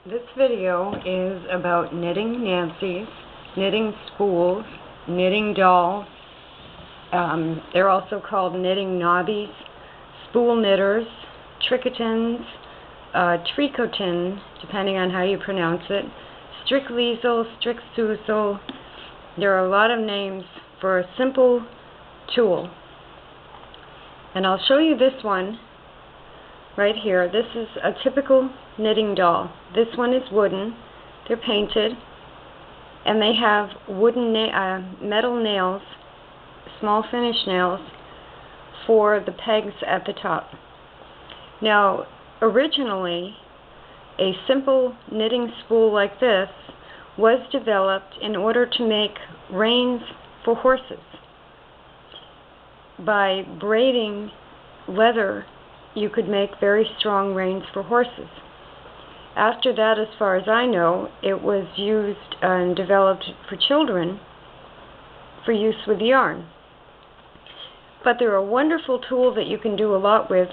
This video is about knitting Nancy's, knitting spools, knitting dolls. They're also called knitting nobbies, spool knitters, trickotins, tricotin, depending on how you pronounce it, strickliesel, stricksusel. There are a lot of names for a simple tool. And I'll show you this one right here. This is a typical knitting doll. This one is wooden. They're painted, and they have wooden metal nails, small finish nails, for the pegs at the top. Now, originally, a simple knitting spool like this was developed in order to make reins for horses. By braiding leather, you could make very strong reins for horses. After that, as far as I know, it was used and developed for children for use with yarn. But they're a wonderful tool that you can do a lot with.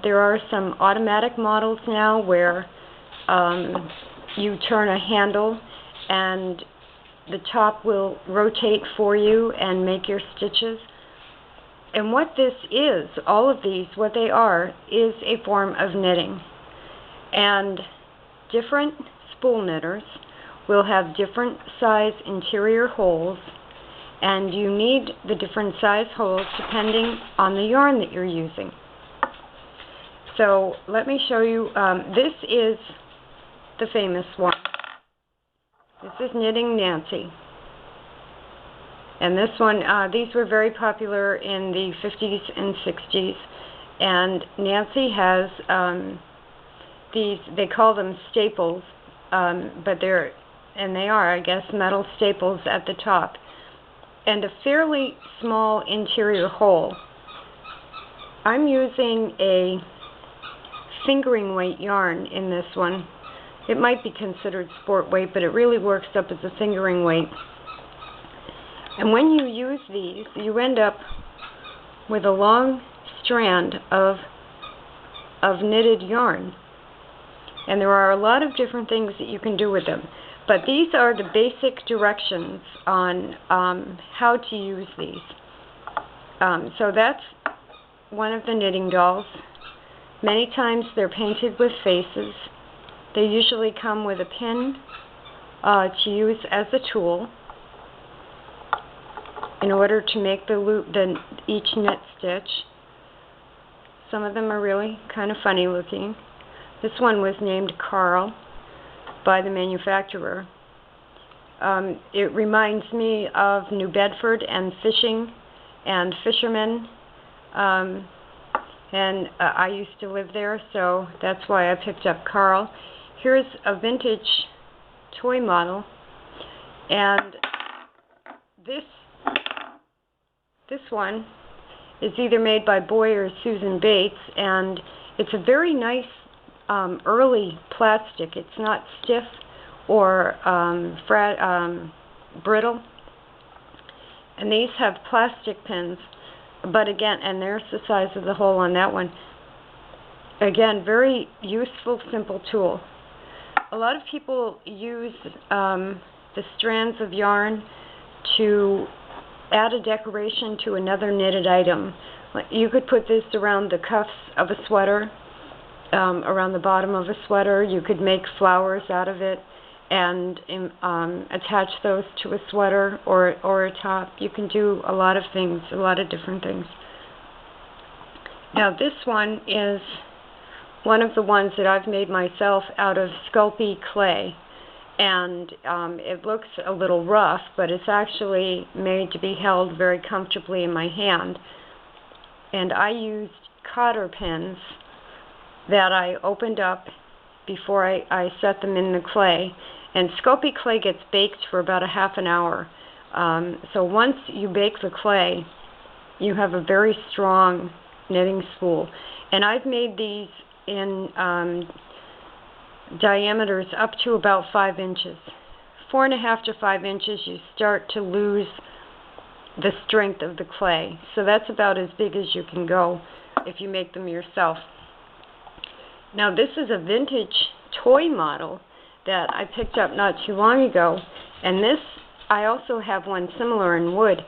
There are some automatic models now where you turn a handle and the top will rotate for you and make your stitches. And what this is, all of these, what they are, is a form of knitting. And different spool knitters will have different size interior holes, and you need the different size holes depending on the yarn that you're using. So let me show you, this is the famous one. This is Knitting Nancy. And this one, these were very popular in the 50s and 60s. And Nancy has these, they call them staples, but they are, I guess, metal staples at the top. And a fairly small interior hole. I'm using a fingering weight yarn in this one. It might be considered sport weight, but it really works up as a fingering weight. And when you use these, you end up with a long strand of knitted yarn. And there are a lot of different things that you can do with them. But these are the basic directions on how to use these. So that's one of the knitting dolls. Many times they're painted with faces. They usually come with a pin to use as a tool in order to make the loop, each knit stitch. Some of them are really kind of funny looking. This one was named Carl by the manufacturer. It reminds me of New Bedford and fishing and fishermen. And I used to live there, so that's why I picked up Carl. Here's a vintage toy model, and this one is either made by Boy or Susan Bates, and it's a very nice early plastic. It's not stiff or brittle. And these have plastic pins, but again, and there's the size of the hole on that one. Again, very useful, simple tool. A lot of people use the strands of yarn to add a decoration to another knitted item. You could put this around the cuffs of a sweater, around the bottom of a sweater. You could make flowers out of it and attach those to a sweater or a top. You can do a lot of things, a lot of different things. Now this one is one of the ones that I've made myself out of Sculpey clay. And it looks a little rough, but it's actually made to be held very comfortably in my hand. And I used cotter pins that I opened up before I set them in the clay. And Sculpey clay gets baked for about a half an hour. So once you bake the clay, you have a very strong knitting spool. And I've made these in diameters up to about 5 inches. 4.5 to 5 inches, you start to lose the strength of the clay. So that's about as big as you can go if you make them yourself. Now this is a vintage toy model that I picked up not too long ago, and this, I also have one similar in wood.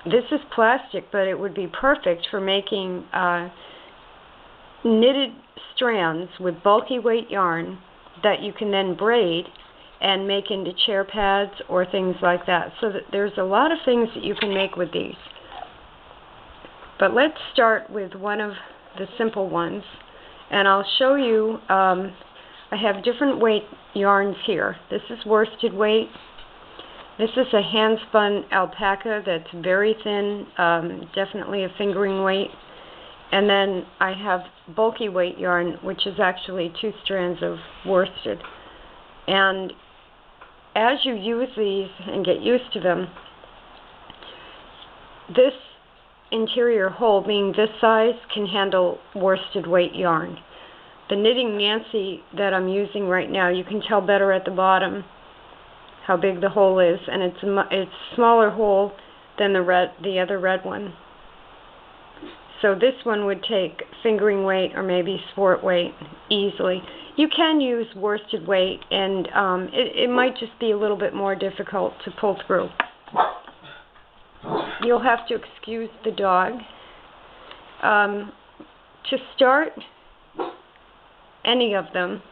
This is plastic, but it would be perfect for making knitted strands with bulky weight yarn that you can then braid and make into chair pads or things like that. So that there's a lot of things that you can make with these. But let's start with one of the simple ones, and I'll show you. I have different weight yarns here. This is worsted weight. This is a hand-spun alpaca that's very thin, definitely a fingering weight. And then I have bulky weight yarn, which is actually 2 strands of worsted. And as you use these and get used to them, this interior hole, being this size, can handle worsted weight yarn. The Knitting Nancy that I'm using right now, you can tell better at the bottom how big the hole is, and it's a smaller hole than the other red one. So this one would take fingering weight or maybe sport weight easily. You can use worsted weight, and it might just be a little bit more difficult to pull through. You'll have to excuse the dog. To start any of them,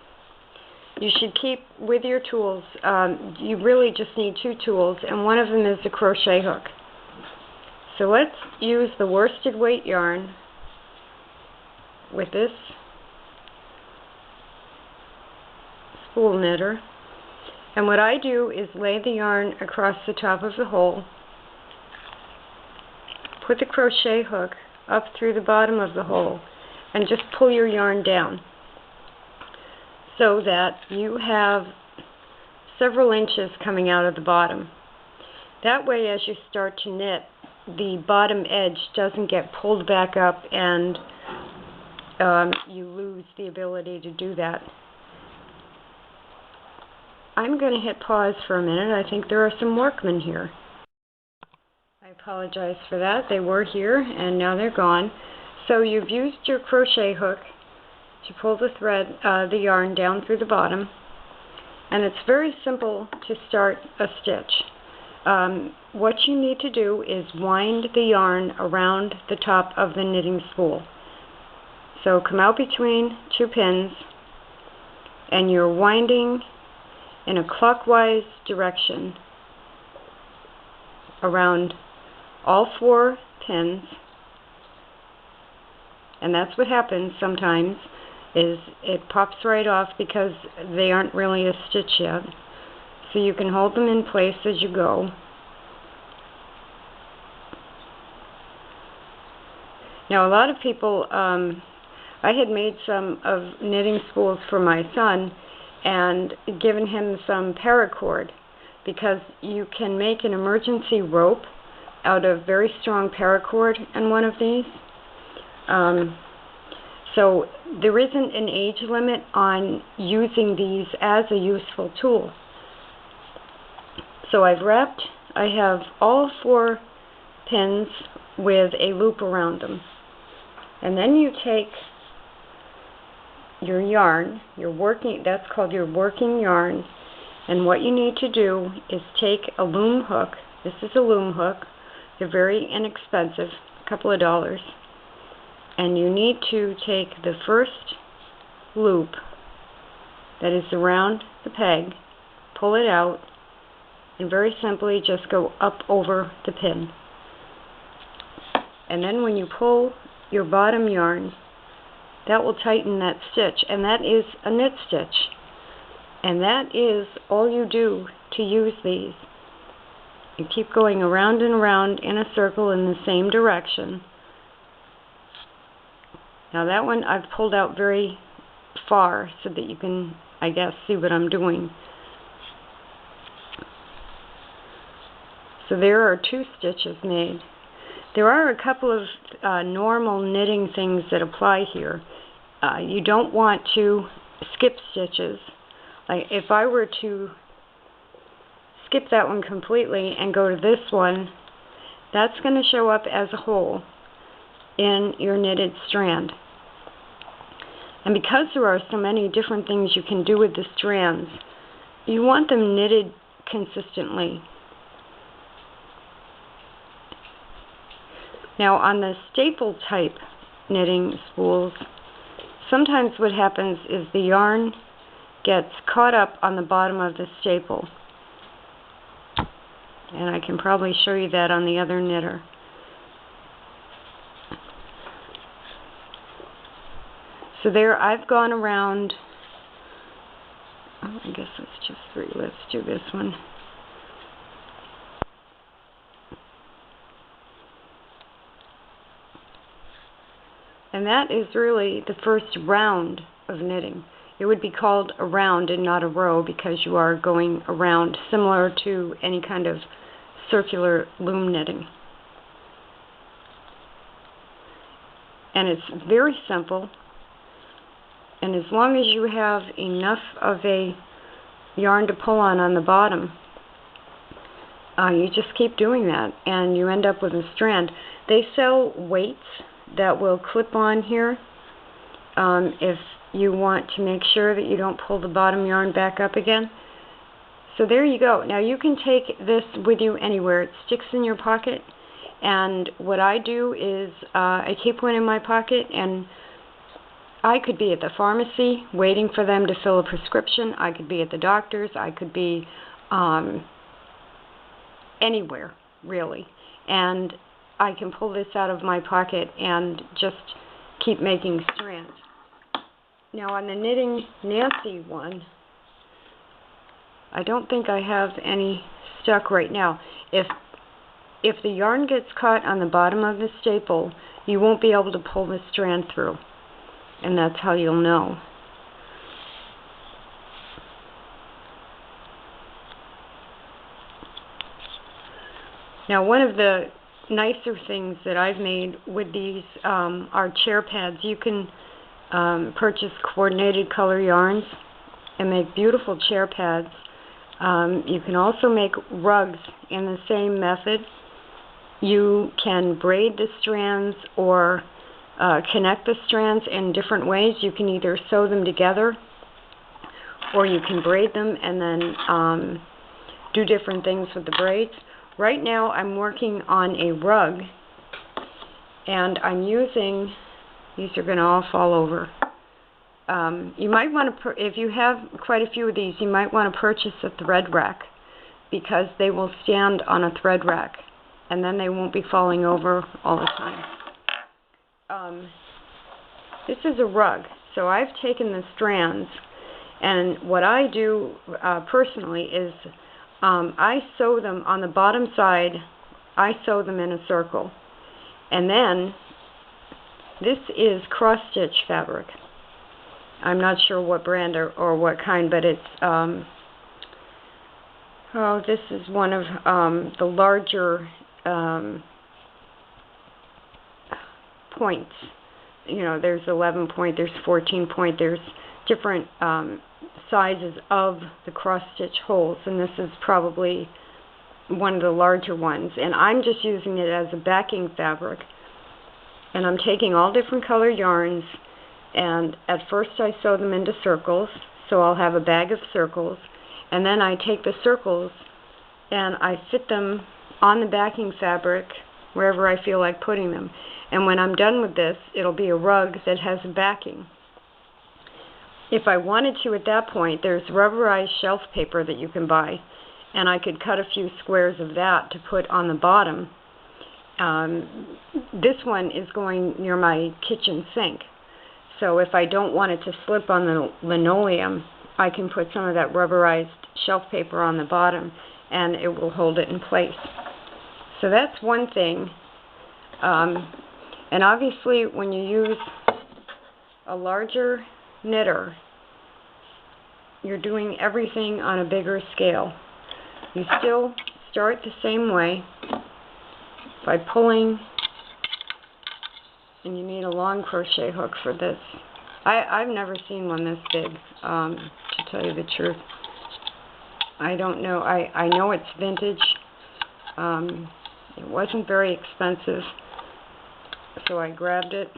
you should keep with your tools. You really just need 2 tools, and one of them is a crochet hook. So let's use the worsted weight yarn with this spool knitter. And what I do is lay the yarn across the top of the hole, put the crochet hook up through the bottom of the hole, and just pull your yarn down so that you have several inches coming out of the bottom. That way, as you start to knit, the bottom edge doesn't get pulled back up and you lose the ability to do that. I'm going to hit pause for a minute. I think there are some workmen here. I apologize for that. They were here and now they're gone. So you've used your crochet hook to pull the thread, the yarn down through the bottom, and it's very simple to start a stitch. What you need to do is wind the yarn around the top of the knitting spool. So come out between 2 pins, and you're winding in a clockwise direction around all 4 pins. And that's what happens sometimes, is it pops right off because they aren't really a stitch yet. So you can hold them in place as you go. Now a lot of people, I had made some of knitting spools for my son and given him some paracord, because you can make an emergency rope out of very strong paracord in one of these. So there isn't an age limit on using these as a useful tool. So I have all 4 pins with a loop around them. And then you take your yarn, that's called your working yarn, and what you need to do is take a loom hook. This is a loom hook. They're very inexpensive, a couple of dollars. And you need to take the first loop that is around the peg, pull it out, and very simply just go up over the pin. And then when you pull your bottom yarn, that will tighten that stitch, and that is a knit stitch. And that is all you do to use these. You keep going around and around in a circle in the same direction. Now that one I've pulled out very far so that you can, I guess, see what I'm doing. So there are 2 stitches made. There are a couple of normal knitting things that apply here. You don't want to skip stitches. Like if I were to skip that one completely and go to this one, that's going to show up as a hole in your knitted strand. And because there are so many different things you can do with the strands, you want them knitted consistently. Now on the staple type knitting spools, sometimes what happens is the yarn gets caught up on the bottom of the staple. And I can probably show you that on the other knitter. So there I've gone around, I guess it's just 3, let's do this one. And that is really the first round of knitting. It would be called a round and not a row because you are going around, similar to any kind of circular loom knitting. And it's very simple. And as long as you have enough of a yarn to pull on the bottom, you just keep doing that and you end up with a strand. They sell weights that will clip on here if you want to make sure that you don't pull the bottom yarn back up again. So there you go. Now you can take this with you anywhere. It sticks in your pocket, and what I do is I keep one in my pocket, and I could be at the pharmacy waiting for them to fill a prescription. I could be at the doctor's. I could be anywhere, really. And I can pull this out of my pocket and just keep making strands. Now on the Knitting Nancy one, I don't think I have any stuck right now. If the yarn gets caught on the bottom of the staple, you won't be able to pull the strand through. And that's how you'll know. Now one of the nicer things that I've made with these are chair pads. You can purchase coordinated color yarns and make beautiful chair pads. You can also make rugs in the same method. You can braid the strands or connect the strands in different ways. You can either sew them together or you can braid them and then do different things with the braids. Right now I'm working on a rug, and I'm using, these are going to all fall over. You might want to, if you have quite a few of these, you might want to purchase a thread rack, because they will stand on a thread rack and then they won't be falling over all the time. This is a rug, so I've taken the strands, and what I do personally is I sew them on the bottom side. I sew them in a circle, and then this is cross stitch fabric. I'm not sure what brand or what kind, but it's this is one of the larger points. You know, there's 11 point, there's 14 point, there's different sizes of the cross stitch holes, and this is probably one of the larger ones. And I'm just using it as a backing fabric, and I'm taking all different color yarns, and at first I sew them into circles, so I'll have a bag of circles, and then I take the circles and I fit them on the backing fabric wherever I feel like putting them. And when I'm done with this, it'll be a rug that has a backing. If I wanted to at that point, there's rubberized shelf paper that you can buy, and I could cut a few squares of that to put on the bottom. This one is going near my kitchen sink, so if I don't want it to slip on the linoleum, I can put some of that rubberized shelf paper on the bottom and it will hold it in place. So that's one thing. And obviously when you use a larger knitter, you're doing everything on a bigger scale. You still start the same way by pulling, and you need a long crochet hook for this. I've never seen one this big, to tell you the truth. I don't know. I know it's vintage. It wasn't very expensive, so I grabbed it.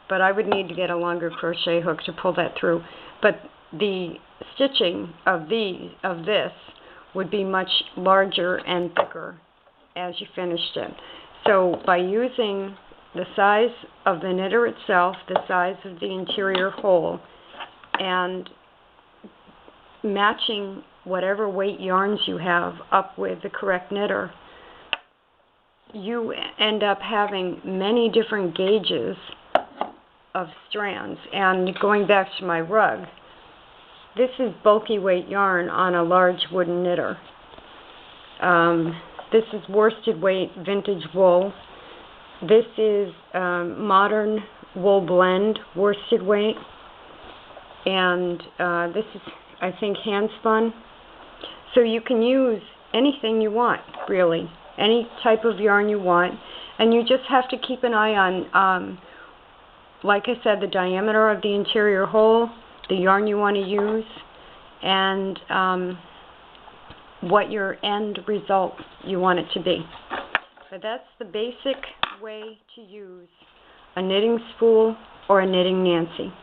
but I would need to get a longer crochet hook to pull that through. But the stitching of this would be much larger and thicker as you finished it. So by using the size of the knitter itself, the size of the interior hole, and matching whatever weight yarns you have up with the correct knitter, you end up having many different gauges of strands. And going back to my rug, this is bulky weight yarn on a large wooden knitter. This is worsted weight vintage wool. This is modern wool blend worsted weight. And this is, I think, hand spun. So you can use anything you want, really. Any type of yarn you want. And you just have to keep an eye on, like I said, the diameter of the interior hole, the yarn you want to use, and what your end result you want it to be. But that's the basic way to use a knitting spool or a knitting Nancy.